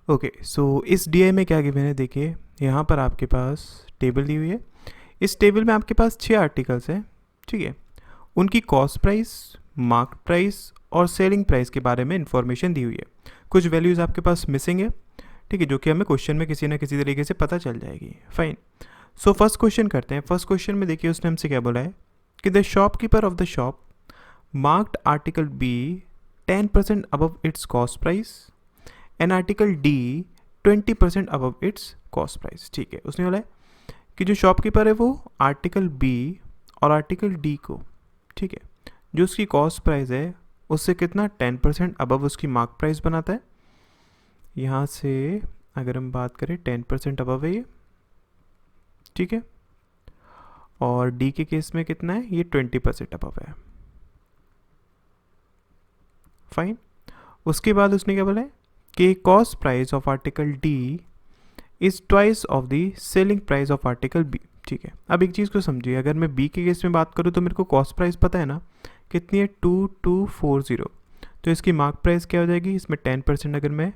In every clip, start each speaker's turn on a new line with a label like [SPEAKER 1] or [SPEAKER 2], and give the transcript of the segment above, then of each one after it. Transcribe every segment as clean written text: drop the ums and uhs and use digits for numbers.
[SPEAKER 1] Okay, सो इस D में क्या गिवन है, देखिए यहाँ पर आपके पास टेबल दी हुई है। इस टेबल में आपके पास 6 आर्टिकल्स हैं, ठीक है। उनकी कॉस्ट प्राइस, मार्केट प्राइस और सेलिंग प्राइस के बारे में इंफॉर्मेशन दी हुई है। कुछ वैल्यूज़ आपके पास मिसिंग है, ठीक है, जो कि हमें क्वेश्चन में किसी ना किसी तरीके से पता चल जाएगी। फाइन, सो फर्स्ट क्वेश्चन करते हैं। फर्स्ट क्वेश्चन में देखिए उसने हमसे क्या बोला है कि the shopkeeper of the shop marked article B 10% above its cost price and article D 20% above its cost price. ठीक है, उसने बोला है कि जो शॉपकीपर है वो आर्टिकल बी और आर्टिकल डी को, ठीक है, जो उसकी कॉस्ट प्राइस है उससे कितना 10% अबव उसकी मार्क प्राइस बनाता है। यहाँ से अगर हम बात करें 10% अबव है ये, ठीक है, और डी के केस में कितना है, ये 20% अबव है। फाइन, उसके बाद उसने क्या बोला है कि cost price of article D is twice of the selling price of article B. ठीक है, अब एक चीज़ को समझिए, अगर मैं बी के केस में बात करूँ तो मेरे को कॉस्ट प्राइस पता है ना कितनी है, 2240। तो इसकी मार्क प्राइस क्या हो जाएगी, इसमें 10% अगर मैं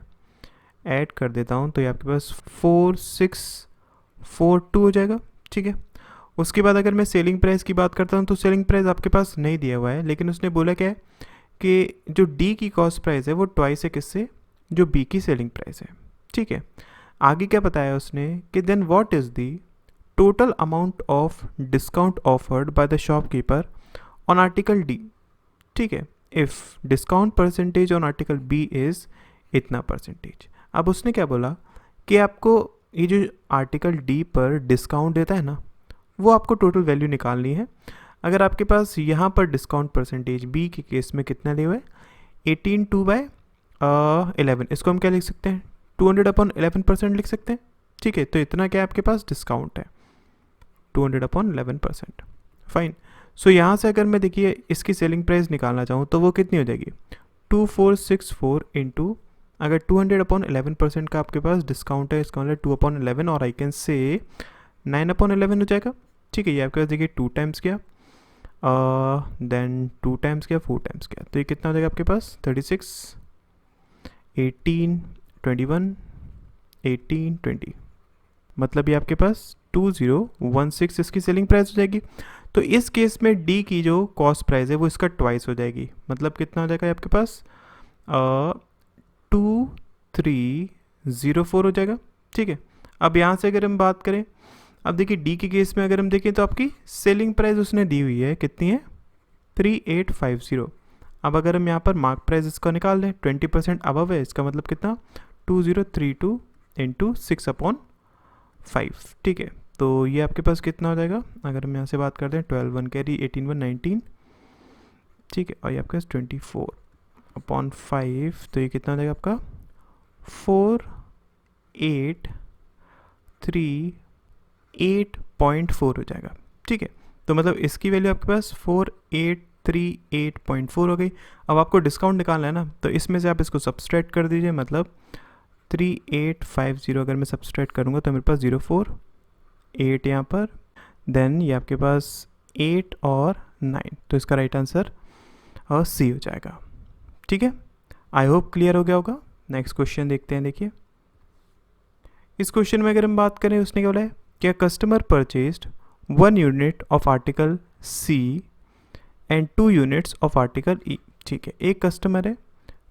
[SPEAKER 1] ऐड कर देता हूँ तो ये आपके पास 4642 हो जाएगा। ठीक है, उसके बाद अगर मैं सेलिंग प्राइस की बात करता हूँ तो सेलिंग प्राइस आपके पास नहीं दिया हुआ है, लेकिन उसने बोला क्या है कि जो डी की कॉस्ट प्राइस है वो ट्वाइस है किससे, जो बी की सेलिंग प्राइस है। ठीक है, आगे क्या बताया उसने कि then what is the total amount of discount offered by the shopkeeper on article D. ठीक है, if discount percentage on article B is इतना परसेंटेज। अब उसने क्या बोला कि आपको ये जो आर्टिकल डी पर डिस्काउंट देता है ना, वो आपको टोटल वैल्यू निकालनी है। अगर आपके पास यहाँ पर डिस्काउंट परसेंटेज बी के केस में कितना लिया हुआ है, 18/11, इसको हम क्या लिख सकते हैं, 200/11% लिख सकते हैं। ठीक है, तो इतना क्या आपके पास डिस्काउंट है, 200/11%। फाइन, सो यहाँ से अगर मैं देखिए इसकी सेलिंग प्राइस निकालना चाहूँ तो वो कितनी हो जाएगी, 2464 इंटू, अगर 200/11% का आपके पास डिस्काउंट है, इसका मतलब 2/11 और आई कैन से 9/11 हो जाएगा। ठीक है, ये आपके पास देखिए 2 टाइम्स गया, देन 2 टाइम्स गया, 4 टाइम्स गया, तो ये कितना हो जाएगा आपके पास 36, 18, 21, 18, 20, मतलब ये आपके पास 2016 इसकी सेलिंग प्राइस हो जाएगी। तो इस केस में डी की जो कॉस्ट प्राइस है वो इसका ट्वाइस हो जाएगी, मतलब कितना हो जाएगा आपके पास 2304 हो जाएगा। ठीक है, अब यहाँ से अगर हम बात करें, अब देखिए डी के केस में अगर हम देखें तो आपकी सेलिंग प्राइस उसने दी हुई है कितनी है, 3850। अब अगर हम यहाँ पर मार्क प्राइस इसका निकाल दें, 20% अबव है, इसका मतलब कितना 2032 इंटू 6/5। ठीक है, तो ये आपके पास कितना हो जाएगा, अगर हम यहाँ से बात करते हैं 12 1 कैरी 18 1 19। ठीक है, और ये आपके पास 24/5, तो ये कितना हो जाएगा आपका 4838.4 हो जाएगा। ठीक है, तो मतलब इसकी वैल्यू आपके पास 4838.4 हो गई। अब आपको डिस्काउंट निकालना है ना, तो इसमें से आप इसको सब्सट्रैक्ट कर दीजिए, मतलब 3850 अगर मैं सब्सट्रैक्ट करूँगा तो मेरे पास 048 यहाँ पर, देन ये आपके पास 8 और 9, तो इसका राइट आंसर और सी हो जाएगा। ठीक है, आई होप क्लियर हो गया होगा। नेक्स्ट क्वेश्चन देखते हैं। देखिए इस क्वेश्चन में अगर हम बात करें, उसने क्या बोला है, क्या customer purchased 1 unit of article C and 2 units of article E. ठीक है, एक कस्टमर है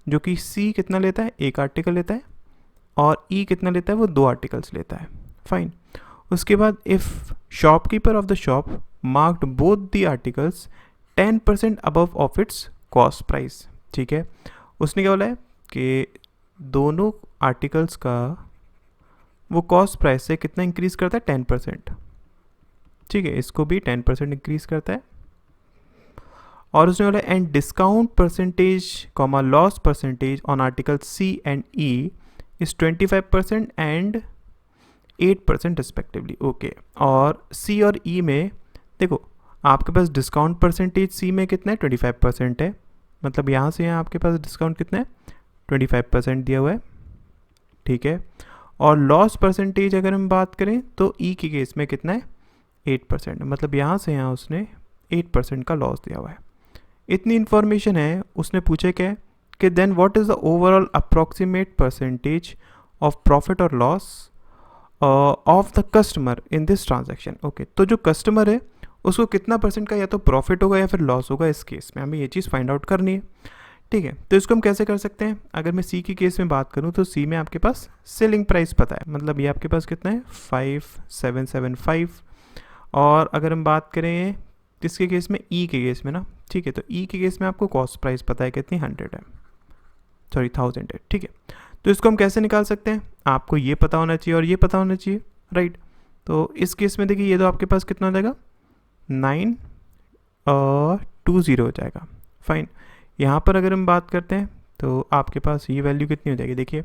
[SPEAKER 1] जो कि सी कितना लेता है, एक आर्टिकल लेता है, और ई कितना लेता है, वो 2 आर्टिकल्स लेता है। फाइन, उसके बाद if shopkeeper of the shop marked both the articles 10% above of its cost price. ठीक है, उसने क्या बोला है कि दोनों आर्टिकल्स का वो कॉस्ट प्राइस से कितना इंक्रीज़ करता है, 10%। ठीक है, इसको भी 10% इंक्रीज़ करता है। और उसने बोला and discount percentage comma loss percentage on article C and E is 25% and 8% respectively. Okay, और सी और ई में देखो आपके पास डिस्काउंट परसेंटेज सी में कितना है, 25% है, मतलब यहाँ से यहाँ आपके पास डिस्काउंट कितना है, 25% दिया हुआ है। ठीक है, और लॉस परसेंटेज अगर हम बात करें तो ई के केस में कितना है, 8%, मतलब यहाँ से यहाँ उसने 8% का लॉस दिया हुआ है। इतनी इन्फॉर्मेशन है। उसने पूछे क्या कि then what is the overall approximate percentage of profit और loss of the customer in this transaction. Okay, तो जो कस्टमर है उसको कितना परसेंट का या तो प्रॉफिट होगा या फिर लॉस होगा, इस केस में हमें ये चीज़ फाइंड आउट करनी है। ठीक है, तो इसको हम कैसे कर सकते हैं? अगर मैं सी की केस में बात करूँ तो सी में आपके पास सेलिंग प्राइस पता है, मतलब ये आपके पास कितना है 5775। और अगर हम बात करें किसके केस में, ई के केस में ना, ठीक है, तो ई के केस में आपको कॉस्ट प्राइस पता है कितनी 100 है, सॉरी 1000 है। ठीक है, तो इसको हम कैसे निकाल सकते हैं? आपको ये पता होना चाहिए और ये पता होना चाहिए, राइट। तो इस केस में देखिए ये तो आपके पास कितना हो जाएगा 920 हो जाएगा, फाइन। यहाँ पर अगर हम बात करते हैं तो आपके पास ये वैल्यू कितनी हो जाएगी, देखिए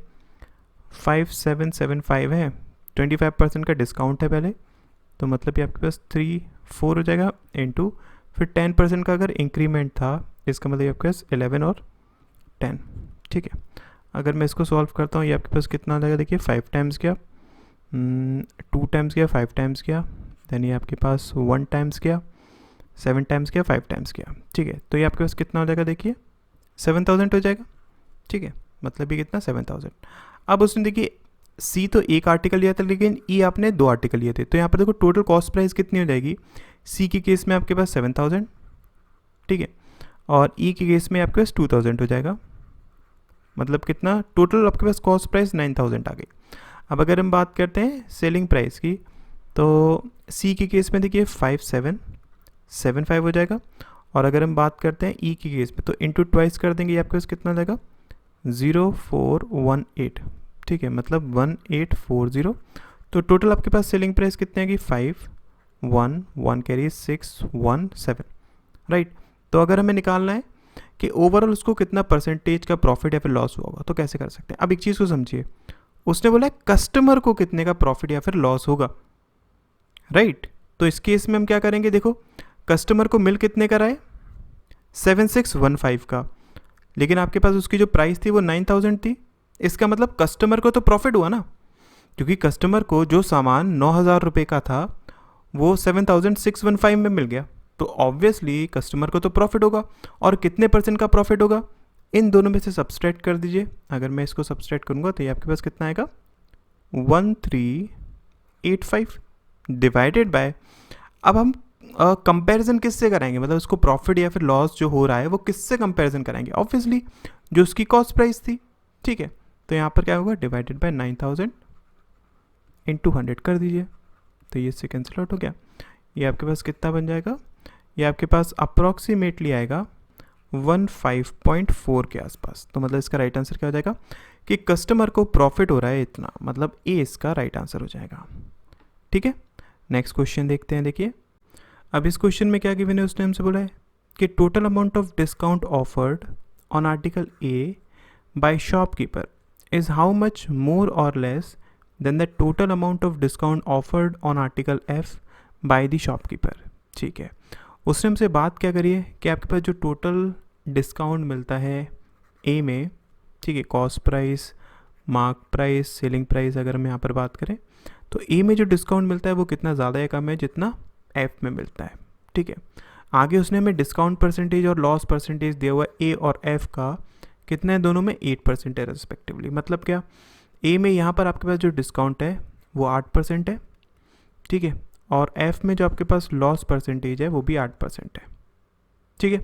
[SPEAKER 1] 5775 है, 25% का डिस्काउंट है पहले, तो मतलब ये आपके पास 34 हो जाएगा इंटू फिर 10% का अगर इंक्रीमेंट था, इसका मतलब आपके पास 11 और 10। ठीक है, अगर मैं इसको सॉल्व करता हूँ ये आपके पास कितना आ जाएगा, देखिए 5 टाइम्स गया, 2 टाइम्स गया, 5 टाइम्स गया, देन ये आपके पास 1 टाइम्स गया, 7 टाइम्स गया, 5 टाइम्स गया। ठीक है, तो ये आपके पास कितना हो जाएगा, देखिए 7000 हो जाएगा। ठीक है, मतलब ये कितना 7000। अब उसने देखिए सी तो एक आर्टिकल लिया था लेकिन ई आपने 2 आर्टिकल लिए थे, तो यहाँ पर देखो टोटल कॉस्ट प्राइस कितनी हो जाएगी, सी के केस में आपके पास 7000, ठीक है, और ई के केस में आपके पास 2000 हो जाएगा, मतलब कितना टोटल आपके पास कॉस्ट प्राइस 9000 आ गई। अब अगर हम बात करते हैं सेलिंग प्राइस की, तो सी के केस में देखिए 5775 हो जाएगा, और अगर हम बात करते हैं ई के केस में तो इंटू ट्वाइस कर देंगे, ये आपके पास कितना आ जाएगा 0418। ठीक है, मतलब 1840। तो टोटल आपके पास सेलिंग प्राइस कितने आएगी 511 कैरी 617, राइट। तो अगर हमें निकालना है कि ओवरऑल उसको कितना परसेंटेज का प्रॉफिट या फिर लॉस हुआ होगा, तो कैसे कर सकते हैं? अब एक चीज़ को समझिए, उसने बोला है कस्टमर को कितने का प्रॉफिट या फिर लॉस होगा, राइट। तो इस केस में हम क्या करेंगे, देखो कस्टमर को मिल कितने का रहा है 7615 का, लेकिन आपके पास उसकी जो प्राइस थी वो 9000 थी, इसका मतलब कस्टमर को तो प्रॉफिट हुआ ना, क्योंकि कस्टमर को जो सामान 9000 रुपये का था वो 7615 में मिल गया, तो ऑब्वियसली कस्टमर को तो प्रॉफिट होगा। और कितने परसेंट का प्रॉफिट होगा, इन दोनों में से सब्सट्रैक्ट कर दीजिए। अगर मैं इसको सब्सट्रैक्ट करूँगा तो ये आपके पास कितना आएगा 1385 डिवाइडेड बाय, अब हम कंपैरिजन किससे कराएंगे, मतलब उसको प्रॉफिट या फिर लॉस जो हो रहा है वो किससे कंपैरिजन कराएंगे, ऑब्वियसली जो उसकी कॉस्ट प्राइस थी। ठीक है, तो यहाँ पर क्या होगा डिवाइडेड बाय 9000 इंटू 100 कर दीजिए, तो ये इससे कैंसिल आउट हो गया। ये आपके पास कितना बन जाएगा, ये आपके पास अप्रॉक्सीमेटली आएगा 15.4 के आसपास। तो मतलब इसका राइट आंसर क्या हो जाएगा कि कस्टमर को प्रॉफिट हो रहा है इतना, मतलब ए इसका राइट आंसर हो जाएगा। ठीक है, नेक्स्ट क्वेश्चन देखते हैं। देखिए अब इस क्वेश्चन में क्या गिवन है, उसने हमसे बोला है कि total amount of discount offered on article A by shopkeeper is how much more और less than the total amount of discount offered on article F by the shopkeeper. ठीक है, उसने हमसे बात क्या करी है कि आपके पास जो टोटल डिस्काउंट मिलता है ए में, ठीक है, cost price, mark price, selling price, अगर हम यहाँ पर बात करें तो ए में जो डिस्काउंट मिलता है वो कितना ज़्यादा या कम है जितना एफ में मिलता है। ठीक है, आगे उसने हमें डिस्काउंट परसेंटेज और लॉस परसेंटेज दिया हुआ ए और एफ का, कितना है दोनों में 8% है रेस्पेक्टिवली। मतलब क्या, ए में यहाँ पर आपके पास जो डिस्काउंट है वो 8% है, ठीक है, और एफ में जो आपके पास लॉस परसेंटेज है वो भी 8% है। ठीक है,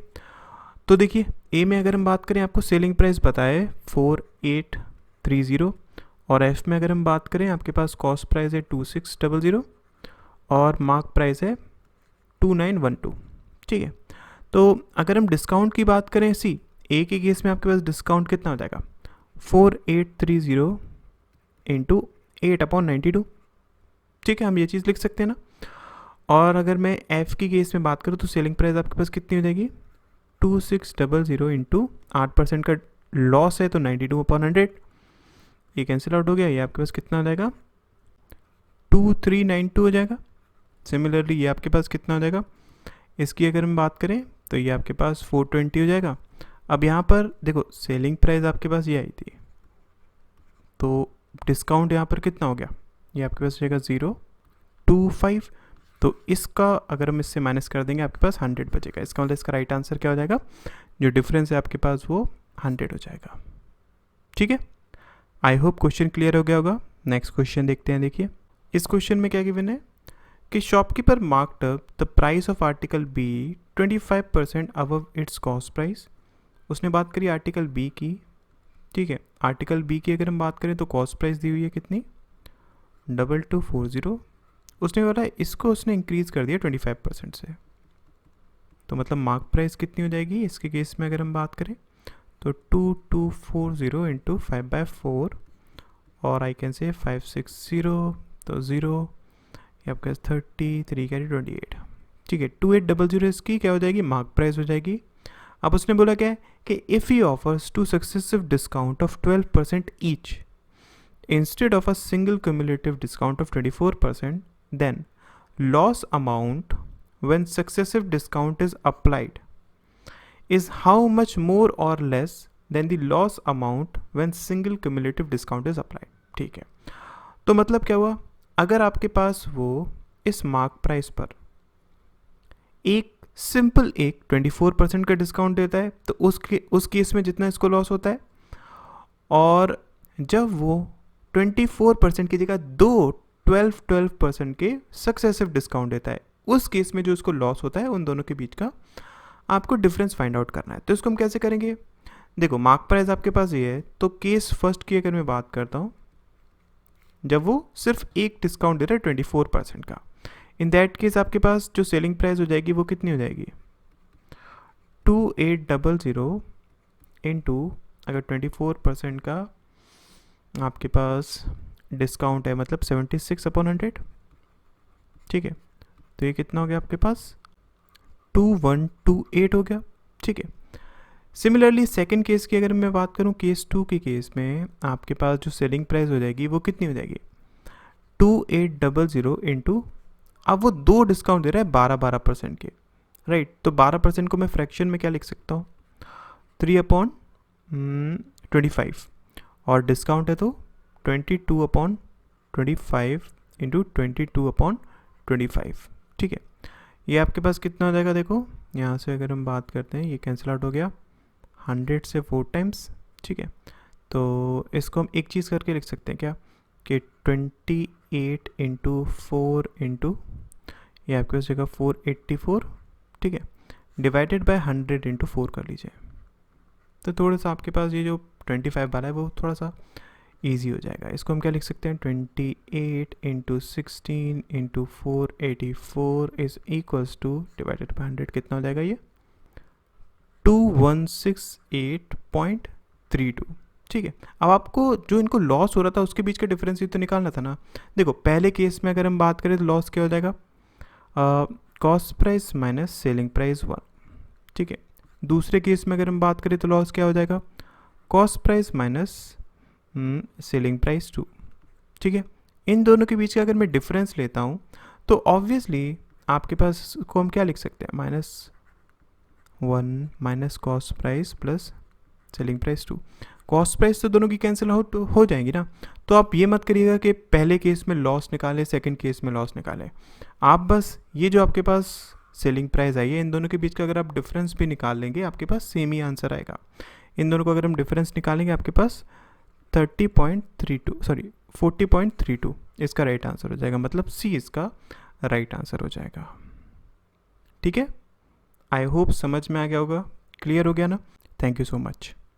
[SPEAKER 1] तो देखिए ए में अगर हम बात करें आपको सेलिंग प्राइस पता है 4830, और एफ में अगर हम बात करें आपके पास कॉस्ट प्राइस है 2600 और मार्क प्राइस है 2912। ठीक है, तो अगर हम डिस्काउंट की बात करें सी ए के केस में आपके पास डिस्काउंट कितना हो जाएगा 4830 इंटू 8/92। ठीक है, हम ये चीज़ लिख सकते हैं ना। और अगर मैं एफ़ की केस में बात करूँ तो सेलिंग प्राइस आपके पास कितनी हो जाएगी 2600 इंटू 8% का लॉस है तो 92/100, ये कैंसिल आउट हो गया, ये आपके पास कितना हो जाएगा 2392 हो जाएगा। सिमिलरली ये आपके पास कितना हो जाएगा, इसकी अगर हम बात करें तो ये आपके पास 420 हो जाएगा। अब यहाँ पर देखो सेलिंग प्राइस आपके पास ये आई थी, तो डिस्काउंट यहाँ पर कितना हो गया, ये आपके पास हो जाएगा 025, तो इसका अगर हम इससे माइनस कर देंगे आपके पास 100 बचेगा। इसका मतलब इसका राइट आंसर क्या हो जाएगा, जो डिफरेंस है आपके पास वो 100 हो जाएगा। ठीक है, आई होप क्वेश्चन क्लियर हो गया होगा। नेक्स्ट क्वेश्चन देखते हैं। देखिए इस क्वेश्चन में क्या गिवन है कि shopkeeper marked up the price of article B 25% above its cost price. उसने बात करी आर्टिकल बी की, ठीक है। आर्टिकल बी की अगर हम बात करें तो कॉस्ट प्राइस दी हुई है कितनी, 2240। उसने बोला इसको उसने इंक्रीज़ कर दिया 25% से, तो मतलब मार्क प्राइस कितनी हो जाएगी इसके केस में अगर हम बात करें तो 2240 इंटू 5/4 और आई कैन से 560 तो 0 ये आपका 30 3 कैरी 28, ठीक है। 2800 इसकी क्या हो जाएगी, मार्क प्राइस हो जाएगी। अब उसने बोला क्या है कि if he offers two successive discount of 12% each instead of a single cumulative discount of 24%, then loss amount when successive discount is applied is how much more or less than the loss amount when single cumulative discount is applied। ठीक है, तो मतलब क्या हुआ, अगर आपके पास वो इस मार्क प्राइस पर एक सिंपल एक 24% का डिस्काउंट देता है तो उस केस में जितना इसको लॉस होता है, और जब वो 24% की जगह दो 12% के सक्सेसिव डिस्काउंट देता है उस केस में जो इसको लॉस होता है, उन दोनों के बीच का आपको डिफरेंस फाइंड आउट करना है। तो इसको हम कैसे करेंगे, देखो मार्क प्राइस आपके पास ये है, तो केस फर्स्ट की अगर मैं बात करता हूँ जब वो सिर्फ एक डिस्काउंट दे रहा है 24% का, इन दैट केस आपके पास जो सेलिंग प्राइस हो जाएगी वो कितनी हो जाएगी 2800 इंटू अगर 24% का आपके पास डिस्काउंट है मतलब 76/100, ठीक है। तो ये कितना हो गया आपके पास 2128 हो गया, ठीक है। सिमिलरली सेकंड केस की अगर मैं बात करूं, केस 2 के केस में आपके पास जो सेलिंग प्राइस हो जाएगी वो कितनी हो जाएगी 2800 इंटू, अब वो दो डिस्काउंट दे रहा है 12% के, राइट। तो 12% को मैं फ्रैक्शन में क्या लिख सकता हूँ 3/25 और डिस्काउंट है तो 22/25 इंटू 22/25, ठीक है। ये आपके पास कितना हो जाएगा, देखो यहाँ से अगर हम बात करते हैं ये कैंसिल आउट हो गया 100 से 4 टाइम्स, ठीक है। तो इसको हम एक चीज़ करके लिख सकते हैं क्या कि 28 इंटू 4 इंटू ये आपके पास जगह 484, ठीक है, डिवाइडेड बाय 100 इंटू 4 कर लीजिए। तो थोड़ा सा आपके पास ये जो 25 वाला है वो थोड़ा सा ईजी हो जाएगा। इसको हम क्या लिख सकते हैं 28 into 16 into 484 is equals two divided by 100 कितना हो जाएगा ये 2168.32, ठीक है। अब आपको जो इनको लॉस हो रहा था उसके बीच का डिफरेंस ही तो निकालना था ना। देखो पहले केस में अगर हम बात करें तो लॉस क्या हो जाएगा cost price minus selling price 1, ठीक है। दूसरे केस में अगर हम बात करें तो लॉस क्या हो जाएगा cost price minus selling price 2, ठीक है। इन दोनों के बीच का अगर मैं डिफरेंस लेता हूँ तो ऑब्वियसली आपके पास को हम क्या लिख सकते हैं -1 minus cost price plus selling price 2। Cost price तो दोनों की कैंसिल आउट हो जाएंगी ना। तो आप ये मत करिएगा कि पहले केस में लॉस निकाले सेकंड केस में लॉस निकाले, आप बस ये जो आपके पास सेलिंग प्राइस आई है इन दोनों के बीच का अगर आप डिफरेंस भी निकाल लेंगे आपके पास सेम ही आंसर आएगा। इन दोनों को अगर हम डिफरेंस निकालेंगे आपके पास 40.32 इसका राइट आंसर हो जाएगा, मतलब सी इसका राइट आंसर हो जाएगा, ठीक है। आई होप समझ में आ गया होगा, क्लियर हो गया ना। Thank you so much.